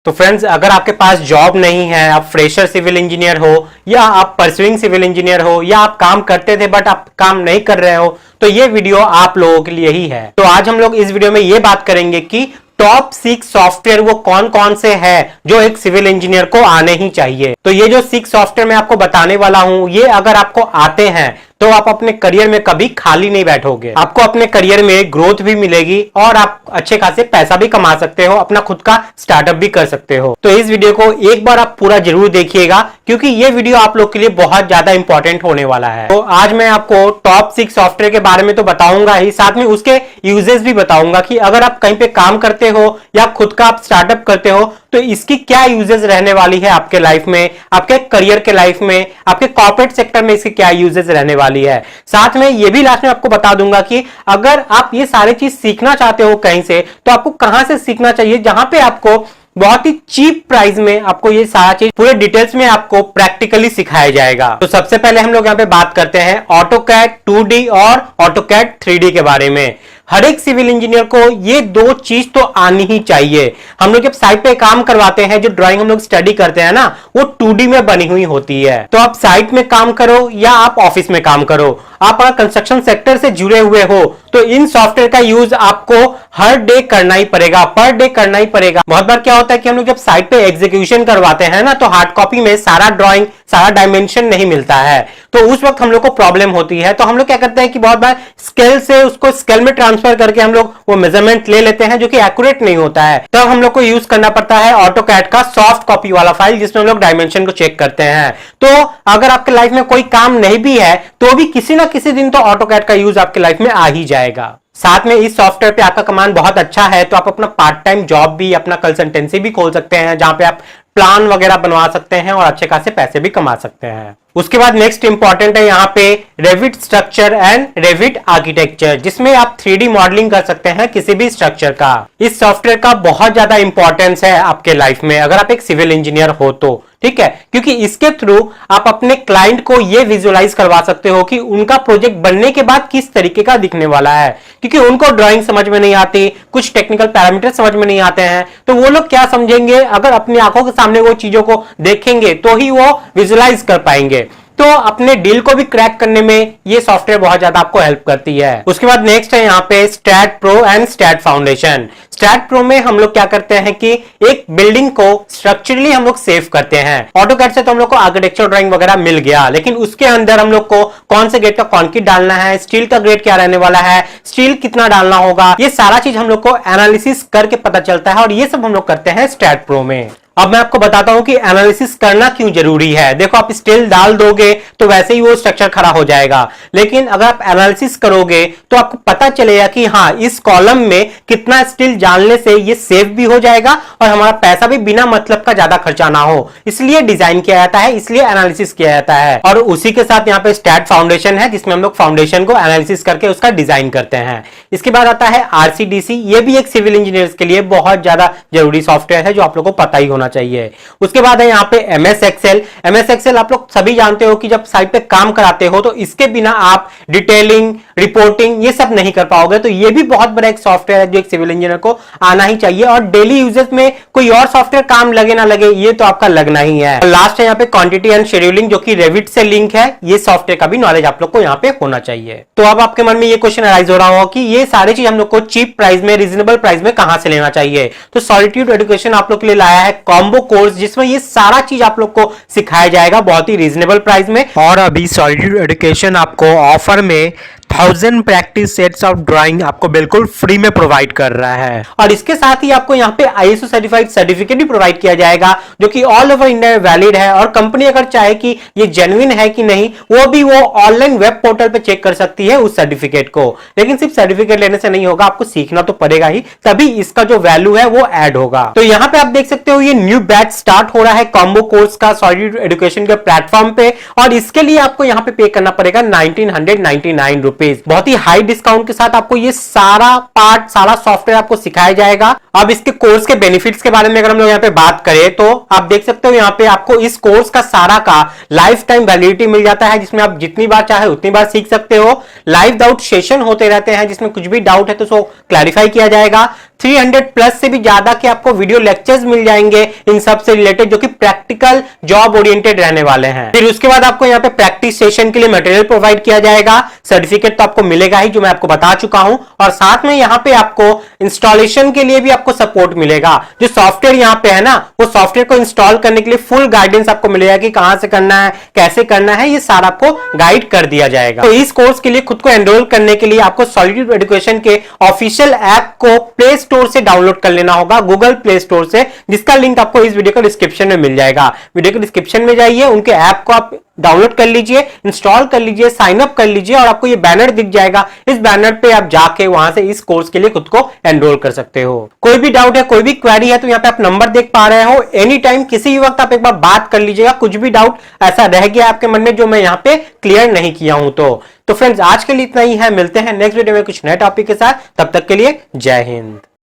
तो फ्रेंड्स, अगर आपके पास जॉब नहीं है, आप फ्रेशर सिविल इंजीनियर हो या आप परस्यूइंग सिविल इंजीनियर हो या आप काम करते थे बट आप काम नहीं कर रहे हो, तो ये वीडियो आप लोगों के लिए ही है। तो आज हम लोग इस वीडियो में ये बात करेंगे कि टॉप 6 सॉफ्टवेयर वो कौन कौन से हैं जो एक सिविल इंजीनियर को आने ही चाहिए। तो ये जो 6 सॉफ्टवेयर मैं आपको बताने वाला हूं, ये अगर आपको आते हैं तो आप अपने करियर में कभी खाली नहीं बैठोगे। आपको अपने करियर में ग्रोथ भी मिलेगी और आप अच्छे खासे पैसा भी कमा सकते हो, अपना खुद का स्टार्टअप भी कर सकते हो। तो इस वीडियो को एक बार आप पूरा जरूर देखिएगा, क्योंकि ये वीडियो आप लोग के लिए बहुत ज्यादा इंपॉर्टेंट होने वाला है। तो आज मैं आपको टॉप 6 सॉफ्टवेयर के बारे में तो बताऊंगा ही, साथ में उसके यूजेस भी बताऊंगा कि अगर आप कहीं पे काम करते हो या खुद का आप स्टार्टअप करते हो तो इसकी क्या यूजेस रहने वाली है आपके लाइफ में, आपके करियर के लाइफ में, आपके कॉर्पोरेट सेक्टर में इसकी क्या यूजेस रहने वाली है। साथ में ये भी लास्ट में आपको बता दूंगा कि अगर आप ये सारी चीज सीखना चाहते हो कहीं से, तो आपको कहां से सीखना चाहिए, जहां पे आपको बहुत ही चीप प्राइस में आपको ये सारा चीज पूरे डिटेल्स में आपको प्रैक्टिकली सिखाया जाएगा। तो सबसे पहले हम लोग यहाँ पे बात करते हैं ऑटोकैड 2D और ऑटोकैड 3D के बारे में। हर एक सिविल इंजीनियर को ये दो चीज तो आनी ही चाहिए। हम लोग जब साइट पे काम करवाते हैं, जो ड्राइंग हम लोग स्टडी करते हैं ना, वो 2D में बनी हुई होती है। तो आप साइट में काम करो या आप ऑफिस में काम करो, आप अगर कंस्ट्रक्शन सेक्टर से जुड़े हुए हो तो इन सॉफ्टवेयर का यूज आपको हर डे करना ही पड़ेगा, पर डे करना ही पड़ेगा। बहुत बार क्या होता है कि हम लोग जब साइट पे एग्जीक्यूशन करवाते हैं ना, तो हार्ड कॉपी में सारा ड्राइंग, सारा डायमेंशन नहीं मिलता है, तो उस वक्त हम लोग को प्रॉब्लम होती है। तो हम लोग क्या करते हैं कि बहुत बार स्केल से उसको स्केल में ट्रांसफर करके हम लोग वो मेजरमेंट ले लेते हैं, जो कि एक्यूरेट नहीं होता है। तब हम लोग को यूज करना पड़ता है ऑटोकैड का सॉफ्ट कॉपी वाला फाइल, जिसमें हम लोग डायमेंशन को चेक करते हैं। तो अगर आपके लाइफ में कोई काम नहीं भी है तो भी किसी ना किसी दिन तो ऑटोकैड का यूज आपके लाइफ में आ ही जाएगा। साथ में इस सॉफ्टवेयर पे आपका कमांड बहुत अच्छा है, तो आप अपना पार्ट टाइम जॉब भी, अपना कंसल्टेंसी भी खोल सकते हैं, जहां पे आप प्लान वगैरह बनवा सकते हैं और अच्छे खासे पैसे भी कमा सकते हैं। उसके बाद नेक्स्ट इंपॉर्टेंट है यहाँ पे Revit structure and Revit architecture, जिसमें आप 3D मॉडलिंग कर सकते हैं किसी भी स्ट्रक्चर का। इस सॉफ्टवेयर का बहुत ज्यादा इंपॉर्टेंस है आपके लाइफ में, अगर आप एक सिविल इंजीनियर हो तो, ठीक है, क्योंकि इसके थ्रू आप अपने क्लाइंट को यह विजुअलाइज करवा सकते हो कि उनका प्रोजेक्ट बनने के बाद किस तरीके का दिखने वाला है। क्योंकि उनको ड्राइंग समझ में नहीं आती, कुछ टेक्निकल पैरामीटर समझ में नहीं आते हैं, तो वो लोग क्या समझेंगे, अगर अपनी आंखों के सामने वो चीजों को देखेंगे तो ही वो विजुअलाइज कर पाएंगे। तो अपने डील को भी क्रैक करने में ये सॉफ्टवेयर बहुत ज्यादा आपको हेल्प करती है। उसके बाद नेक्स्ट है यहाँ पे stat pro and stat foundation. Stat pro में हम लोग क्या करते हैं कि एक बिल्डिंग को स्ट्रक्चरली हम लोग सेव करते हैं। ऑटोकैड से तो हम लोग को आर्किटेक्चर ड्राइंग वगैरह मिल गया, लेकिन उसके अंदर हम लोग को कौन से ग्रेड का कॉन्क्रीट डालना है, स्टील का ग्रेड क्या रहने वाला है, स्टील कितना डालना होगा, ये सारा चीज हम लोग को एनालिसिस करके पता चलता है, और ये सब हम लोग करते हैं स्टैट प्रो में। अब मैं आपको बताता हूं कि एनालिसिस करना क्यों जरूरी है। देखो, आप स्टील डाल दोगे तो वैसे ही वो स्ट्रक्चर खड़ा हो जाएगा, लेकिन अगर आप एनालिसिस करोगे तो आपको पता चलेगा कि हाँ, इस कॉलम में कितना स्टील डालने से ये सेफ भी हो जाएगा और हमारा पैसा भी बिना मतलब का ज्यादा खर्चा ना हो। इसलिए डिजाइन किया जाता है, इसलिए एनालिसिस किया जाता है। और उसी के साथ यहाँ पे स्टैट फाउंडेशन है, जिसमें हम लोग फाउंडेशन को एनालिसिस करके उसका डिजाइन करते हैं। इसके बाद आता है RCDC। ये भी एक सिविल इंजीनियर्स के लिए बहुत ज्यादा जरूरी सॉफ्टवेयर है, जो आप लोग को पता ही होना चाहिए। उसके बाद है यहाँ पे MS Excel। MS Excel आप लोग सभी जानते हो कि जब साइट पे काम कराते हो तो इसके बिना आप डिटेलिंग, रिपोर्टिंग ये सब नहीं कर पाओगे। तो ये भी बहुत बड़ा एक सॉफ्टवेयर है जो एक सिविल इंजीनियर को आना ही चाहिए, और डेली यूजेस में कोई और सॉफ्टवेयर काम लगे ना लगे, ये तो आपका लगना ही है। लास्ट है यहाँ पे क्वांटिटी एंड शेड्यूलिंग, जो कि रेविट से लिंक है। ये सॉफ्टवेयर का भी नॉलेज आप लोग को यहाँ पे होना चाहिए। तो अब आपके मन में ये क्वेश्चन अराइज हो रहा होगा कि ये सारी चीज हम लोग को चीप प्राइस में, रीजनेबल प्राइस में कहां से लेना चाहिए। तो सॉलिट्यूड एजुकेशन आप लोग के लिए लाया है कॉम्बो कोर्स, जिसमें ये सारा चीज आप लोग को सिखाया जाएगा बहुत ही रीजनेबल प्राइस में। और अभी सॉलिट्यूड एजुकेशन आपको ऑफर में 1000 प्रैक्टिस सेट्स ऑफ ड्राइंग आपको बिल्कुल फ्री में प्रोवाइड कर रहा है, और इसके साथ ही आपको यहाँ पे ISO सर्टिफाइड सर्टिफिकेट भी प्रोवाइड किया जाएगा, जो कि ऑल ओवर इंडिया में वैलिड है। और कंपनी अगर चाहे कि ये जेन्युइन है कि नहीं, वो भी वो ऑनलाइन वेब पोर्टल पे चेक कर सकती है उस सर्टिफिकेट को। लेकिन सिर्फ सर्टिफिकेट लेने से नहीं होगा, आपको सीखना तो पड़ेगा ही, तभी इसका जो वैल्यू है वो ऐड होगा। तो यहाँ पे आप देख सकते हो, ये न्यू बैच स्टार्ट हो रहा है कॉम्बो कोर्स का सॉलिट्यूड एजुकेशन के प्लेटफॉर्म पे, और इसके लिए आपको यहाँ पे करना पड़ेगा 1999 रुपीज। बहुत ही हाई डिस्काउंट के साथ आपको ये सारा पार्ट, सारा सॉफ्टवेयर आपको सिखाया जाएगा। अब इसके कोर्स के बेनिफिट्स के बारे में अगर हम लोग यहाँ पे बात करें, तो आप देख सकते हो यहाँ पे आपको इस कोर्स का सारा का लाइफ टाइम वैलिडिटी मिल जाता है, जिसमें आप जितनी बार चाहे उतनी बार सीख सकते हो। लाइव डाउट सेशन होते रहते हैं, जिसमें कुछ भी डाउट है तो उसको क्लैरिफाई किया जाएगा। 300 प्लस से भी ज्यादा के आपको वीडियो लेक्चर्स मिल जाएंगे इन सब से रिलेटेड, जो कि प्रैक्टिकल जॉब ओरिएंटेड रहने वाले हैं। फिर उसके बाद आपको यहाँ पे प्रैक्टिस सेशन के लिए मटेरियल प्रोवाइड किया जाएगा, सर्टिफिकेट तो आपको मिलेगा ही जो मैं आपको बता चुका हूं, और साथ में यहाँ पे आपको इंस्टॉलेशन के लिए भी आपको सपोर्ट मिलेगा। जो सॉफ्टवेयर यहाँ पे है ना, वो सॉफ्टवेयर को इंस्टॉल करने के लिए फुल गाइडेंस आपको मिलेगा कि कहां से करना है, कैसे करना है, ये सारा आपको गाइड कर दिया जाएगा। तो इस कोर्स के लिए खुद को एनरोल करने के लिए आपको सॉलिट्यूड एजुकेशन के ऑफिशियल ऐप को प्ले स्टोर से डाउनलोड कर लेना होगा, गूगल प्ले स्टोर से, जिसका लिंक आपको इस वीडियो के डिस्क्रिप्शन में मिल जाएगा। वीडियो के डिस्क्रिप्शन में जाइए, उनके ऐप को आप डाउनलोड कर लीजिए, इंस्टॉल कर लीजिए, साइन अप कर लीजिए, और आपको ये बैनर दिख जाएगा। इस बैनर पे आप जाके वहां से इस कोर्स के लिए खुद को एनरोल कर सकते हो। कोई भी डाउट है, कोई भी क्वेरी है, तो यहाँ पे आप नंबर देख पा रहे हो, एनी टाइम किसी भी वक्त आप एक बार बात कर लीजिएगा। कुछ भी डाउट ऐसा रह गया आपके मन में जो मैं यहाँ पे क्लियर नहीं किया हूं तो फ्रेंड्स आज के लिए इतना ही है। मिलते हैं नेक्स्ट वीडियो में कुछ नए टॉपिक के साथ, तब तक के लिए जय हिंद।